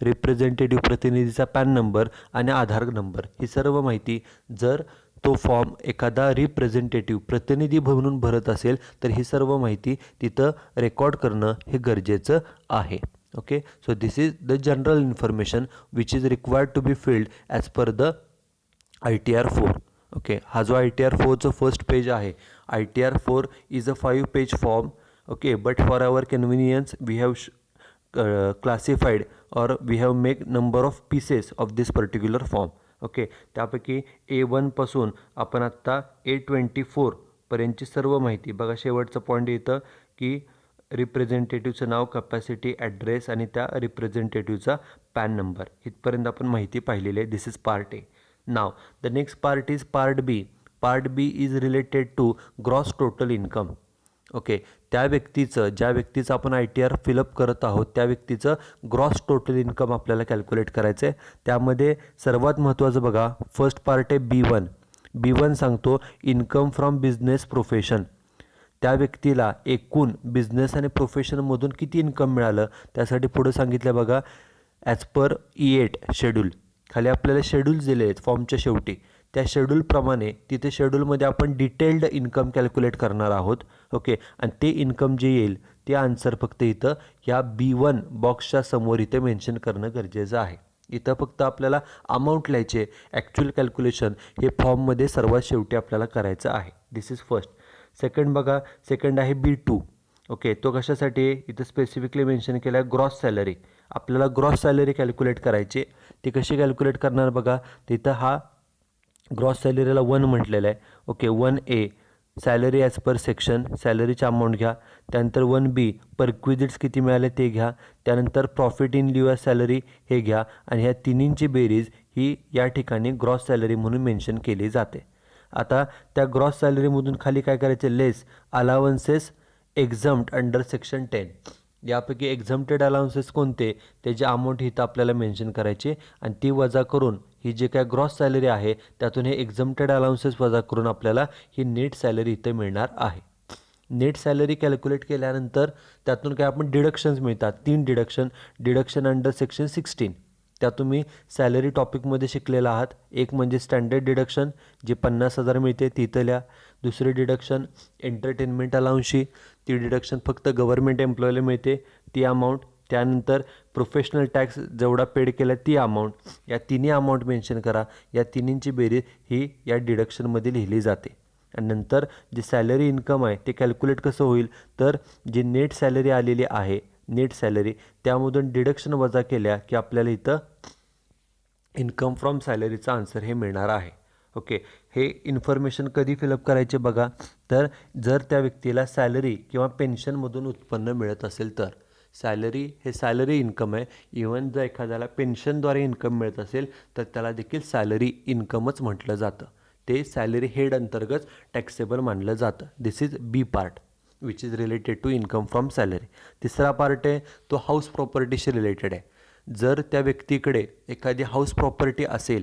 रिप्रेझेंटेटिव्ह प्रतिनिधीचा पॅन नंबर आणि आधार नंबर, ही सर्व माहिती जर तो फॉर्म एखादा रिप्रेझेंटेटिव्ह प्रतिनिधी म्हणून भरत असेल तर ही सर्व माहिती तिथं रेकॉर्ड करणं हे गरजेचं आहे. Okay, so this is the general information which is required to be filled as per the ITR 4. Okay, हा जो ITR 4चं फर्स्ट पेज आहे, ITR 4 is a 5-page form. Okay, but for our convenience we have classified or we have make number of pieces of this particular form. Okay, त्यापैकी A1 पासून आपण आत्ता A24 पर्यंतची सर्व माहिती बघा. शेवटचं पॉईंट येतं की रिप्रेझेंटेटिव्हचं नाव, कपॅसिटी, ॲड्रेस आणि त्या रिप्रेझेंटेटिव्हचा पॅन नंबर, इथपर्यंत आपण माहिती पाहिलेली आहे. This is part A. Now the next part is part B. Part B is related to gross total income. Okay, त्या व्यक्तीचं, ज्या व्यक्तीचं आपण ITR फिलअप करत आहोत त्या व्यक्तीचं ग्रॉस टोटल इन्कम आपल्याला कॅल्क्युलेट करायचं आहे. त्यामध्ये सर्वात महत्त्वाचं बघा, फर्स्ट पार्ट आहे B1. B1 सांगतो इन्कम फ्रॉम बिझनेस प्रोफेशन. त्या व्यक्तीला एकूण बिझनेस आणि प्रोफेशनमधून किती इन्कम मिळालं त्यासाठी पुढं सांगितलं बघा, ॲज पर E8 शेड्यूल. खाली आपल्याला शेड्यूल्स दिले आहेत फॉर्मच्या शेवटी, त्या शेड्यूलप्रमाणे तिथे शेड्यूलमध्ये आपण डिटेल्ड इन्कम कॅल्क्युलेट करणार आहोत. ओके, आणि ते इन्कम जे येईल ते आन्सर फक्त इथं या B1 बॉक्सच्या समोर इथे मेन्शन करणं गरजेचं आहे. इथं फक्त आपल्याला अमाऊंट लिहायचे, ॲक्च्युअल कॅल्क्युलेशन हे फॉर्ममध्ये सर्वात शेवटी आपल्याला करायचं आहे. This is first. सेकंड बघा, सेकंड आहे B2. ओके, तो कशासाठी आहे इथं स्पेसिफिकली मेन्शन केला आहे, ग्रॉस सॅलरी. आपल्याला ग्रॉस सॅलरी कॅल्क्युलेट करायची. ती कशी कॅल्क्युलेट करणार बघा. तिथं हा ग्रॉस सॅलरीला 1 म्हटलेलं आहे. Okay, 1A salary as per section, सॅलरीचा अमाऊंट घ्या. त्यानंतर 1B परक्विजिट्स किती मिळाले ते घ्या. त्यानंतर profit in lieu of salary हे घ्या. आणि ह्या तिन्हींची बेरीज ही या ठिकाणी ग्रॉस सॅलरी म्हणून मेन्शन केली जाते. आता त्या ग्रॉस सॅलरीमधून खाली काय करायचे, लेस अलावन्सेस एक्झम्प्ट अंडर सेक्शन 10. यापैकी एक्झम्प्टेड अलाउन्सेस कोणते त्याची अमाऊंट इथं आपल्याला मेन्शन करायची आणि ती वजा करून ही जे काय ग्रॉस सॅलरी आहे त्यातून हे एक्झम्प्टेड अलाउन्सेस वजा करून आपल्याला ही नेट सॅलरी इथे मिळणार आहे. नेट सॅलरी कॅल्क्युलेट केल्यानंतर त्यातून काय आपण डिडक्शन्स मिळतात. 3 डिडक्शन अंडर सेक्शन 16 त्या तुम्ही सॅलरी टॉपिकमध्ये शिकलेला आहात. एक म्हणजे स्टँडर्ड डिडक्शन जे 50,000 मिळते ती इथं लिहा. दुसरी डिडक्शन एंटरटेनमेंट अलाउन्सची, ती डिडक्शन फक्त गव्हर्नमेंट एम्प्लॉयला मिळते ती अमाऊंट. त्यानंतर प्रोफेशनल टॅक्स जेवढा पेड केला ती अमाऊंट. या तिन्ही अमाऊंट मेन्शन करा. या तिन्हींची बेरीज ही या डिडक्शनमध्ये लिहिली जाते. आणि नंतर जे सॅलरी इन्कम आहे ते कॅल्क्युलेट कसं होईल, तर जी नेट सॅलरी आलेली आहे, नेट सॅलरी त्यामधून डिडक्शन वजा केल्या की आपल्याला इथं इन्कम फ्रॉम सॅलरीचा आन्सर हे मिळणार आहे. ओके, हे इन्फॉर्मेशन कधी फिलअप करायचे बघा, तर जर त्या व्यक्तीला सॅलरी किंवा पेन्शनमधून उत्पन्न मिळत असेल तर. सॅलरी हे सॅलरी इन्कम आहे. इवन जर एखाद्याला पेन्शनद्वारे इन्कम मिळत असेल तर त्याला देखील सॅलरी इन्कमच म्हटलं जातं. ते सॅलरी हेड अंतर्गत टॅक्सेबल मानलं जातं. This is B part which is related to income from salary. तिसरा पार्ट आहे तो हाऊस प्रॉपर्टीशी रिलेटेड आहे. जर त्या व्यक्तीकडे एखादी हाऊस प्रॉपर्टी असेल,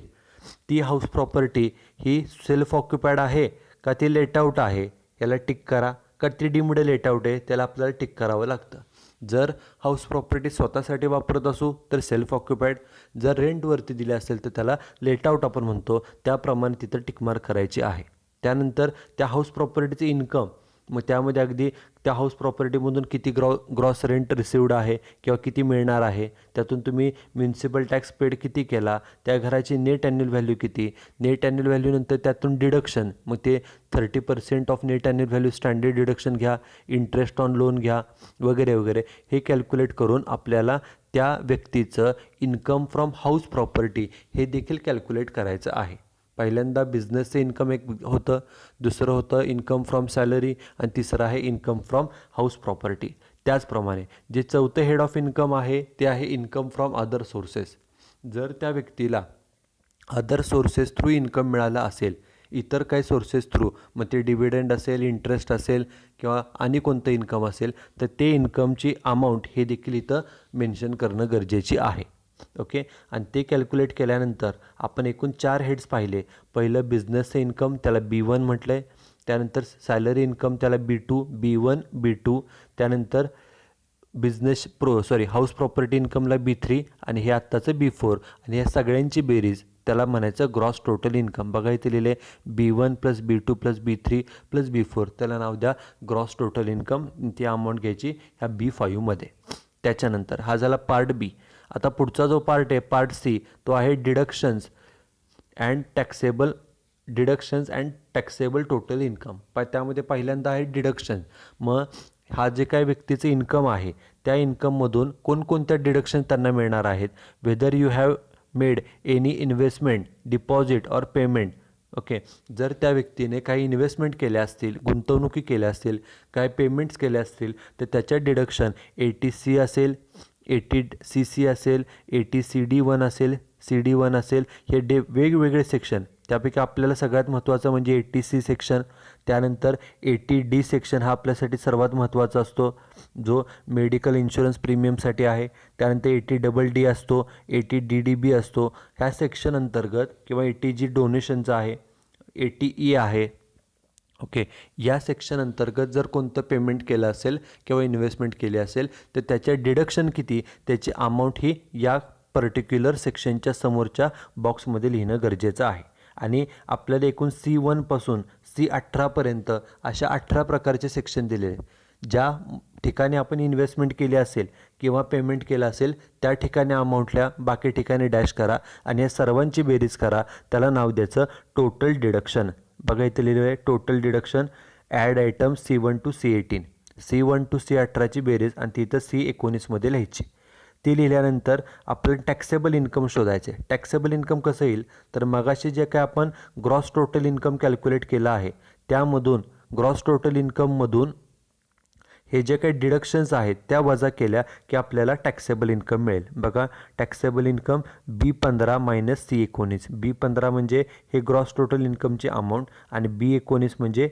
ती हाऊस प्रॉपर्टी ही सेल्फ ऑक्युपाईड आहे का ती लेट आऊट आहे याला टिक करा. का ती डीम्ड लेट आऊट आहे त्याला आपल्याला टिक करावं लागतं. जर हाऊस प्रॉपर्टी स्वतःसाठी वापरत असू तर सेल्फ ऑक्युपाईड, जर रेंटवरती दिली असेल तर त्याला लेट आऊट आपण म्हणतो. त्याप्रमाणे तिथं टिकमार्क करायची आहे. त्यानंतर त्या हाऊस प्रॉपर्टीचे इन्कम, मग त्यामध्ये अगदी त्या हाऊस प्रॉपर्टीमधून किती ग्रॉस रेंट रिसिवड आहे किंवा किती मिळणार आहे, त्यातून तुम्ही म्युन्सिपल टॅक्स पेड किती केला, त्या घराची नेट ॲन्युअल व्हॅल्यू किती, नेट ॲन्युअल व्हॅल्यूनंतर त्यातून डिडक्शन, मग ते 30% of net annual value standard deduction घ्या, इंटरेस्ट ऑन लोन घ्या वगैरे वगैरे. हे कॅल्क्युलेट करून आपल्याला त्या व्यक्तीचं इन्कम फ्रॉम हाऊस प्रॉपर्टी हे देखील कॅल्क्युलेट करायचं आहे. पहिल्यांदा बिझनेसचं इन्कम एक होतं, दुसरं होतं इन्कम फ्रॉम सॅलरी आणि तिसरं आहे इन्कम फ्रॉम हाऊस प्रॉपर्टी. त्याचप्रमाणे जे चौथं हेड ऑफ इन्कम आहे ते आहे इन्कम फ्रॉम अदर सोर्सेस. जर त्या व्यक्तीला अदर सोर्सेस थ्रू इन्कम मिळालं असेल, इतर काही सोर्सेस थ्रू, मग ते डिव्हिडंड असेल, इंटरेस्ट असेल किंवा आणि कोणतं इन्कम असेल तर ते इन्कमची अमाऊंट हे देखील इथं मेन्शन करणं गरजेची आहे. ओके, आणि ते कॅल्क्युलेट केल्यानंतर आपण एकूण 4 हेड्स पाहिले. पहिलं बिझनेसचं इन्कम त्याला B1 म्हटलं आहे. त्यानंतर सॅलरी इन्कम त्याला B2, B1, B2. त्यानंतर हाऊस प्रॉपर्टी इन्कमला B3 आणि हे आत्ताचं B4. आणि या सगळ्यांची बेरीज त्याला म्हणायचं ग्रॉस टोटल इन्कम. बघा इथे लिहिले B1 + B2 + B3 + B4. त्याला नाव द्या ग्रॉस टोटल इन्कम. ती अमाऊंट घ्यायची ह्या B5मध्ये. त्याच्यानंतर हा झाला पार्ट बी. आता पुढचा जो पार्ट आहे पार्ट सी, तो आहे deductions and taxable total income. त्यामध्ये पहिल्यांदा आहे डिडक्शन. मग हा जे काय व्यक्तीचं इन्कम आहे त्या इन्कममधून कोणकोणत्या डिडक्शन त्यांना मिळणार आहेत. Whether you have made any investment, deposit or payment. Okay, जर त्या व्यक्तीने काही इन्व्हेस्टमेंट केल्या असतील, गुंतवणुकी केल्या असतील, काय पेमेंट्स केल्या असतील तर त्याच्या डिडक्शन ATC असेल, ATCC असेल, ATCD1 असेल, CD1 असेल. हे वेगवेगळे सेक्शन. त्यापैकी आपल्याला सगळ्यात महत्त्वाचं म्हणजे ATC सेक्शन. त्यानंतर ATD सेक्शन हा आपल्यासाठी सर्वात महत्त्वाचा असतो, जो मेडिकल इन्शुरन्स प्रीमियमसाठी आहे. त्यानंतर ATDD असतो, ATDDB असतो. ह्या सेक्शन अंतर्गत किंवा ATG डोनेशनचा आहे, ATE आहे. ओके, या सेक्शन अंतर्गत जर कोणतं पेमेंट केलं असेल किंवा इन्व्हेस्टमेंट केली असेल तर त्याच्या डिडक्शन किती त्याची अमाऊंट ही या पर्टिक्युलर सेक्शनच्या समोरच्या बॉक्समध्ये लिहिणं गरजेचं आहे. आणि आपल्याला एकूण C1 पासून C18पर्यंत अशा 18 प्रकारचे सेक्शन दिलेले आहेत. ज्या ठिकाणी आपण इन्व्हेस्टमेंट केली असेल किंवा पेमेंट केलं असेल त्या ठिकाणी अमाऊंटल्या, बाकी ठिकाणी डॅश करा आणि या सर्वांची बेरीज करा. त्याला नाव द्यायचं टोटल डिडक्शन. बघा इथे लिहिलं आहे total deduction. Add item C1 to C18, C1 to C18ची बेरीज आणि तिथं C19मध्ये लिहायची. ते लिहिल्यानंतर आपल्याला टॅक्सेबल इन्कम शोधायचे. टॅक्सेबल इन्कम कसं येईल, तर मगाशी जे काय आपण ग्रॉस टोटल इन्कम कॅल्क्युलेट केलं आहे त्यामधून ग्रॉस टोटल इन्कममधून हे जे काही डिडक्शन्स आहेत त्या वजा केल्या की आपल्याला टॅक्सेबल इन्कम मिळेल. बघा, taxable income B15 minus C19. B15 म्हणजे हे ग्रॉस टोटल इन्कमची अमाऊंट आणि B19 म्हणजे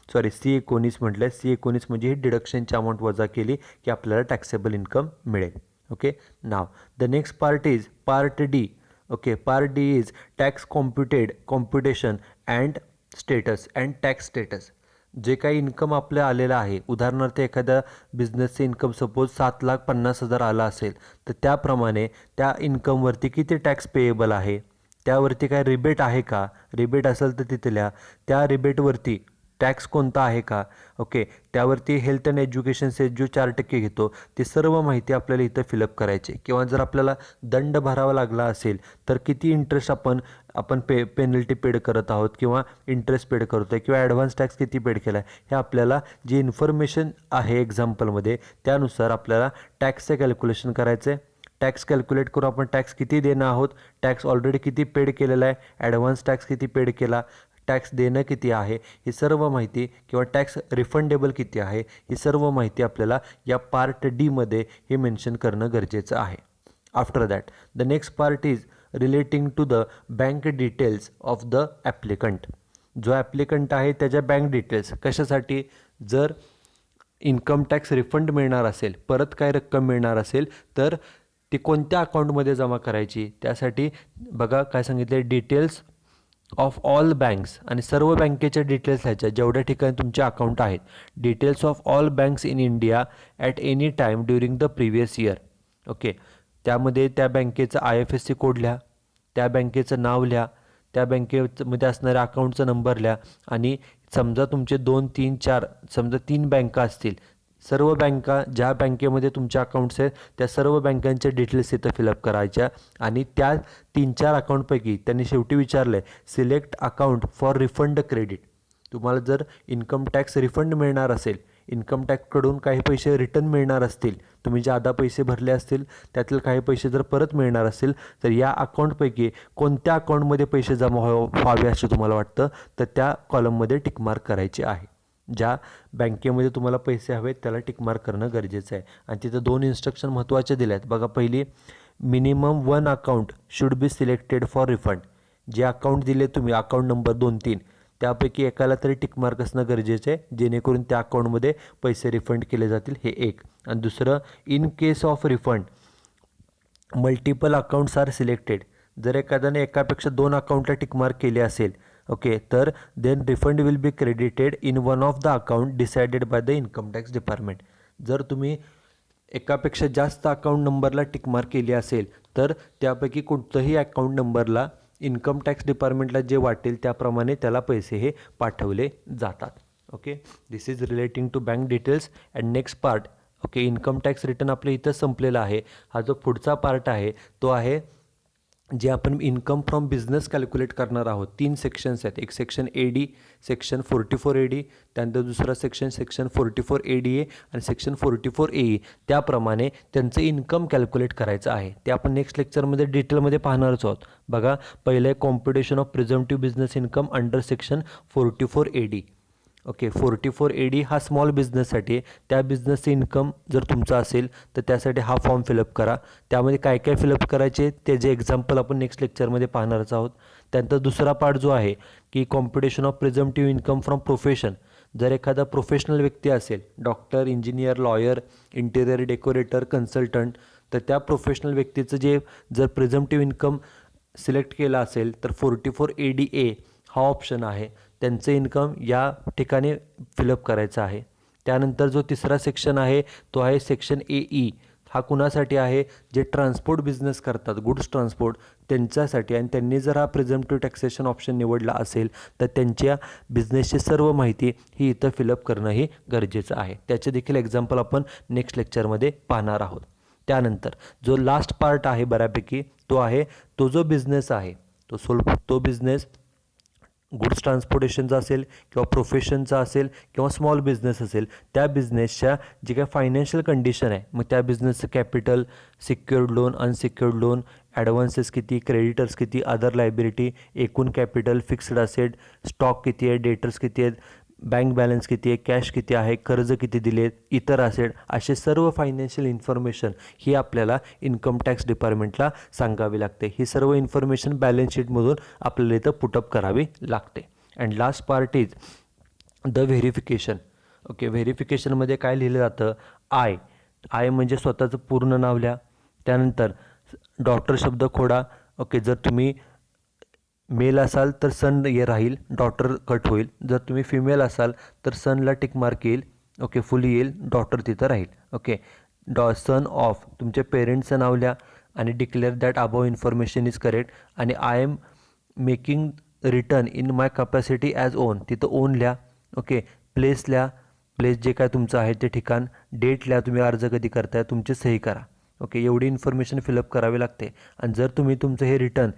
C19 म्हटलं, C19 म्हणजे ही डिडक्शनची अमाऊंट वजा केली की आपल्याला टॅक्सेबल इन्कम मिळेल. Okay, now the next part is part D. Okay, part D is tax computation and status and tax status. जे काही इन्कम आपल्या आलेलं आहे, उदाहरणार्थ एखाद्या बिझनेसचे इन्कम सपोज 7,50,000 आला असेल तर त्याप्रमाणे त्या इन्कमवरती किती टॅक्स पेएबल आहे, त्यावरती काय रिबेट आहे का, रिबेट असेल तर तिथल्या त्या रिबेटवरती टॅक्स कोणता आहे का. ओके, त्यावरती हेल्थ अँड एज्युकेशन सेस जो 4% घेतो ते सर्व माहिती आपल्याला इथं फिलअप करायची. किंवा जर आपल्याला दंड भरावा लागला असेल तर किती इंटरेस्ट आपण पेनल्टी पेड करत आहोत किंवा इंटरेस्ट पेड करतो आहे किंवा ॲडव्हान्स टॅक्स किती पेड केला आहे, हे आपल्याला जी इन्फॉर्मेशन आहे एक्झाम्पलमध्ये त्यानुसार आपल्याला टॅक्सचं कॅल्क्युलेशन करायचं आहे. टॅक्स कॅल्क्युलेट करून आपण टॅक्स किती देणं आहोत, टॅक्स ऑलरेडी किती पेड केलेला आहे, ॲडव्हान्स टॅक्स किती पेड केला, टॅक्स देणं किती आहे, ही सर्व माहिती किंवा टॅक्स रिफंडेबल किती आहे, ही सर्व माहिती आपल्याला या पार्ट डीमध्ये हे मेन्शन करणं गरजेचं आहे. After that the next part is relating to the bank details of the applicant. जो ॲप्लिकंट आहे त्याच्या बँक डिटेल्स कशासाठी, जर इन्कम टॅक्स रिफंड मिळणार असेल, परत काय रक्कम मिळणार असेल तर ती कोणत्या अकाउंटमध्ये जमा करायची, त्यासाठी बघा काय सांगितले, डिटेल्स ऑफ ऑल बँक्स आणि सर्व बँकेच्या डिटेल्स ह्याच्या जेवढ्या ठिकाणी तुमचे अकाउंट आहेत, details of all banks in India at any time during the previous year. Okay, त्यामध्ये त्या बँकेचं IFSC कोड लिहा, त्या बँकेचं नाव लिहा, त्या बँकेमध्ये असणाऱ्या अकाउंटचा नंबर लिहा आणि समजा तुमचे 2, 3, 4 समजा 3 बँका असतील, सर्व बँका ज्या बँकेमध्ये तुमच्या अकाउंट्स आहेत त्या सर्व बँकांच्या डिटेल्स इथं फिलअप करायच्या आणि त्या 3-4 अकाउंटपैकी त्यांनी शेवटी विचारलं आहे select account for refund credit. तुम्हाला जर इन्कम टॅक्स रिफंड मिळणार असेल, इन्कम टॅक्सकडून काही पैसे रिटर्न मिळणार असतील, तुम्ही जे आधा पैसे भरले असतील त्यातील काही पैसे जर परत मिळणार असतील तर या अकाउंटपैकी कोणत्या अकाउंटमध्ये पैसे जमा व्हावे असं तुम्हाला वाटतं तर त्या कॉलममध्ये टिकमार्क करायचे आहे. ज्या बँकेमध्ये तुम्हाला पैसे हवेत त्याला टिकमार्क करणं गरजेचं आहे. आणि तिथं 2 इन्स्ट्रक्शन महत्त्वाचे दिले आहेत. बघा, पहिली minimum 1 account should be selected for refund. जे अकाउंट दिले तुम्ही अकाउंट नंबर 2-3 त्यापैकी एकाला तरी टिकमार्क असणं गरजेचं आहे जेणेकरून त्या अकाउंटमध्ये पैसे रिफंड केले जातील, हे एक. आणि दुसरं, in case of refund multiple accounts are selected. जर एखाद्याने एकापेक्षा 2 अकाउंटला टिकमार्क केले असेल, ओके, तर then refund will be credited in one of the account decided by the income tax department. जर तुम्ही एकापेक्षा जास्त अकाउंट नंबरला टिकमार्क केली असेल तर त्यापैकी कोणत्याही अकाउंट नंबरला इन्कम टॅक्स डिपार्टमेंटला जे वाटेल त्याप्रमाणे त्याला पैसे हे पाठवले जातात. Okay, this is relating to bank details. And next part, okay, income tax return आपलं इथं संपलेला आहे. हा जो पुढचा पार्ट आहे तो आहे जे आपण इन्कम फ्रॉम बिझनेस कॅल्क्युलेट करणार आहोत. 3 सेक्शन्स आहेत. एक सेक्शन AD, सेक्शन 44 AD, त्यानंतर दुसरा सेक्शन 44 ADA आणि सेक्शन 44 AE. त्याप्रमाणे त्यांचं इन्कम कॅल्क्युलेट करायचं आहे. ते आपण नेक्स्ट लेक्चरमध्ये डिटेलमध्ये पाहणारच आहोत. बघा, पहिले computation of presumptive business income under section 44 AD. Okay, 44 AD हा स्मॉल बिझनेससाठी आहे. त्या बिझनेसचं इन्कम जर तुमचं असेल तर त्यासाठी हा फॉर्म फिलअप करा. त्यामध्ये काय काय फिलअप करायचे त्याचे एक्झाम्पल आपण नेक्स्ट लेक्चरमध्ये पाहणारच आहोत. त्यानंतर दुसरा पार्ट जो आहे की computation of presumptive income from profession. जर एखादा प्रोफेशनल व्यक्ती असेल, doctor, engineer, lawyer, interior decorator, consultant, तर त्या प्रोफेशनल व्यक्तीचं जे जर प्रिझम्प्टिव्ह इन्कम सिलेक्ट केलं असेल तर 44 ADA हा ऑप्शन आहे. त्यांचं इन्कम या ठिकाणी फिलअप करायचं आहे. त्यानंतर जो तिसरा सेक्शन आहे तो आहे सेक्शन AE. हा कुणासाठी आहे, जे ट्रान्सपोर्ट बिझनेस करतात, गुड्स ट्रान्सपोर्ट, त्यांच्यासाठी. आणि त्यांनी जर हा प्रिझम्प्टिव्ह टॅक्सेशन ऑप्शन निवडला असेल तर त्यांच्या बिझनेसची सर्व माहिती ही इथं फिलअप करणंही गरजेचं आहे. त्याचे देखील एक्झाम्पल आपण नेक्स्ट लेक्चरमध्ये पाहणार आहोत. त्यानंतर जो लास्ट पार्ट आहे बऱ्यापैकी तो आहे तो जो बिझनेस आहे तो बिझनेस गुड्स ट्रान्सपोर्टेशनचा असेल किंवा प्रोफेशनचा असेल किंवा स्मॉल बिझनेस असेल, त्या बिझनेसच्या जी काय फायनान्शियल कंडिशन आहे, मग त्या बिझनेसचं capital, secured loan, unsecured loan, advances किती, क्रेडिटर्स किती, अदर लायबिलिटी, एकूण कॅपिटल, फिक्स्ड असेट, स्टॉक किती आहे, डेटर्स किती आहेत, बँक बॅलन्स किती आहे, कॅश किती आहे, कर्ज किती दिलेत, इतर असेट, असे सर्व फायनान्शियल इन्फॉर्मेशन ही आपल्याला इन्कम टॅक्स डिपार्टमेंटला सांगावी लागते. ही सर्व इन्फॉर्मेशन बॅलन्स शीटमधून आपल्याला इथं पुटअप करावी लागते. And last part is the verification. Okay, व्हेरिफिकेशनमध्ये काय लिहिलं जातं, आय म्हणजे स्वतःचं पूर्ण नाव लिहा. त्यानंतर डॉटर शब्द खोडा. ओके, जर तुम्ही मेल असाल तर सन हे राहील, डॉटर कट होईल. जर तुम्ही फिमेल असाल तर सनला टिक मार्क येईल. ओके, फुली येईल, डॉटर तिथं राहील. ओके, सन ऑफ तुमच्या पेरेंट्सचं नाव लिहा आणि declare that above information is correct. आणि I am making return in my capacity as own, तिथं ओन लिहा. ओके, प्लेस लिहा, प्लेस जे काय तुमचं आहे ते ठिकाण. डेट लिहा, तुम्ही अर्ज कधी करताय, तुमची सही करा. ओके, एवढी इन्फॉर्मेशन फिलअप करावी लागते. आणि जर तुम्ही तुमचं हे रिटर्न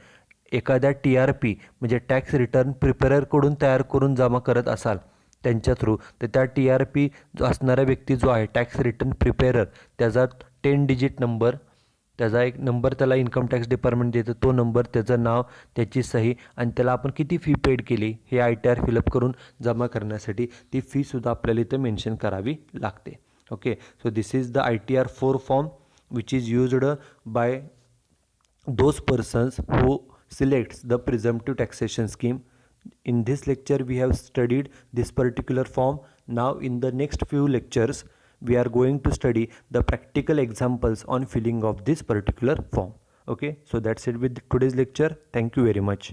एखाद्या TRP म्हणजे टॅक्स रिटर्न प्रिपेररकडून तयार करून जमा करत असाल त्यांच्या थ्रू, तर त्या TRP जो असणारा व्यक्ती जो आहे, टॅक्स रिटर्न प्रिपेरर, त्याचा 10 डिजिट नंबर, त्याचा एक नंबर त्याला इन्कम टॅक्स डिपार्टमेंट देतं, तो नंबर, त्याचं नाव, त्याची सही आणि त्याला आपण किती फी पेड केली हे ITR फिलअप करून जमा करण्यासाठी ती फीसुद्धा आपल्याला इथं मेन्शन करावी लागते. Okay, so this is the ITR 4 form which is used by those persons who selects the presumptive taxation scheme. In this lecture we have studied this particular form. Now in the next few lectures we are going to study the practical examples on filling of this particular form. Okay, so that's it with today's lecture. Thank you very much.